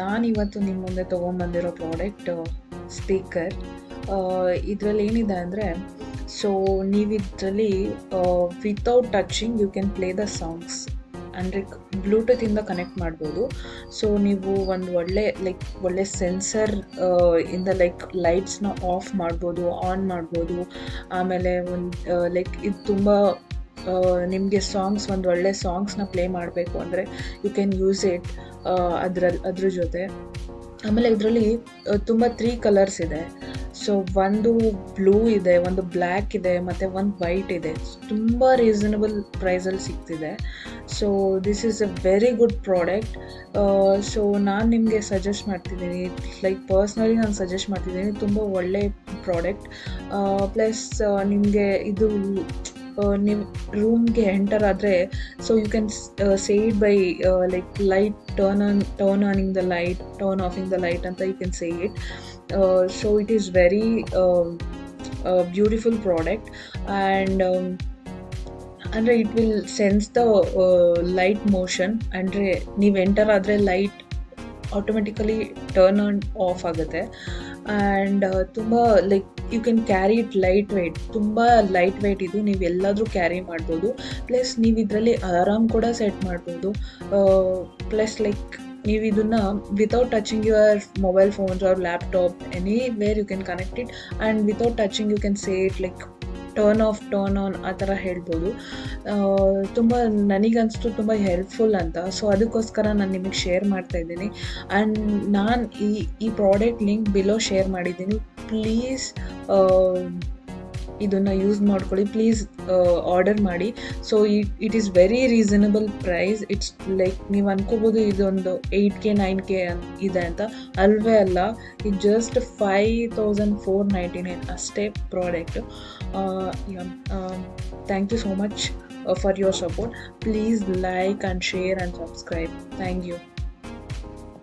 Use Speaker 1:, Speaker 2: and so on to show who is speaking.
Speaker 1: ನಾನಿವತ್ತು ನಿಮ್ಮ ಮುಂದೆ ತೊಗೊಂಬಂದಿರೋ ಪ್ರಾಡಕ್ಟ್ ಸ್ಪೀಕರ್. ಇದರಲ್ಲಿ ಏನಿದೆ ಅಂದರೆ, ಸೊ ನೀವಿದರಲ್ಲಿ without touching you can play the songs. ಅಂದರೆ ಬ್ಲೂಟೂತಿಂದ ಕನೆಕ್ಟ್ ಮಾಡ್ಬೋದು. ಸೊ ನೀವು ಒಂದು ಒಳ್ಳೆ ಸೆನ್ಸರ್ ಇಂದ ಲೈಟ್ಸ್ನ ಆಫ್ ಮಾಡ್ಬೋದು, ಆನ್ ಮಾಡ್ಬೋದು. ಆಮೇಲೆ ಇದು ತುಂಬ ನಿಮಗೆ ಒಂದು ಒಳ್ಳೆ ಸಾಂಗ್ಸ್ನ ಪ್ಲೇ ಮಾಡಬೇಕು ಅಂದರೆ ಯು ಕ್ಯಾನ್ ಯೂಸ್ ಇಟ್ ಅದ್ರ ಜೊತೆ. ಆಮೇಲೆ ಇದರಲ್ಲಿ ತುಂಬ 3 ಕಲರ್ಸ್ ಇದೆ. ಸೊ ಒಂದು ಬ್ಲೂ ಇದೆ, ಒಂದು ಬ್ಲ್ಯಾಕ್ ಇದೆ, ಮತ್ತು ಒಂದು ವೈಟ್ ಇದೆ. ತುಂಬ ರೀಸನಬಲ್ ಪ್ರೈಸಲ್ಲಿ ಸಿಗ್ತಿದೆ. So this is a very good product. So ನಾನು ನಿಮಗೆ ಸಜೆಸ್ಟ್ ಮಾಡ್ತಿದ್ದೀನಿ, ಪರ್ಸ್ನಲಿ ನಾನು ಸಜೆಸ್ಟ್ ಮಾಡ್ತಿದ್ದೀನಿ. ತುಂಬ ಒಳ್ಳೆ ಪ್ರಾಡಕ್ಟ್. ಪ್ಲಸ್ ನಿಮಗೆ ಇದು ನೀವು ರೂಮ್ಗೆ ಎಂಟರ್ ಆದರೆ, so you can say it by light turn oning the light, turn offing the light ಅಂತ you can say it. So it is very beautiful product. And ಅಂದರೆ it will sense the light motion. ಅಂದರೆ ನೀವು enter ಆದರೆ light automatically turn on off ಆಗುತ್ತೆ. And ತುಂಬ you can carry it light weight. ತುಂಬ light weight ಇದು, ನೀವು ಎಲ್ಲಾದರೂ ಕ್ಯಾರಿ ಮಾಡ್ಬೋದು. ಪ್ಲಸ್ ನೀವು ಇದರಲ್ಲಿ ಅಲಾರಾಮ್ ಕೂಡ ಸೆಟ್ ಮಾಡ್ಬೋದು. ಪ್ಲಸ್ ನೀವು ಇದನ್ನು without touching your mobile phones or laptop anywhere you can connect it. And without touching you can say it turn off, turn on ಆ ಥರ ಹೇಳ್ಬೋದು. ತುಂಬ ನನಗನ್ನಿಸ್ತು ತುಂಬ ಹೆಲ್ಪ್ಫುಲ್ ಅಂತ. ಸೊ ಅದಕ್ಕೋಸ್ಕರ ನಾನು ನಿಮಗೆ ಶೇರ್ ಮಾಡ್ತಾ ಇದ್ದೀನಿ. ಆ್ಯಂಡ್ ನಾನು ಈ ಪ್ರಾಡಕ್ಟ್ ಲಿಂಕ್ ಬಿಲೋ ಶೇರ್ ಮಾಡಿದ್ದೀನಿ. ಪ್ಲೀಸ್ ಇದನ್ನು ಯೂಸ್ ಮಾಡ್ಕೊಳ್ಳಿ, ಪ್ಲೀಸ್ ಆರ್ಡರ್ ಮಾಡಿ. So it is very reasonable price. It's ನೀವು ಅನ್ಕೋಬೋದು ಇದೊಂದು 8K 9K ಇದೆ ಅಂತ. ಅಲ್ವೇ ಅಲ್ಲ, ಇದು ಜಸ್ಟ್ 5499 ಅಷ್ಟೇ product. Thank you so much for your support. Please like and share and subscribe. Thank you.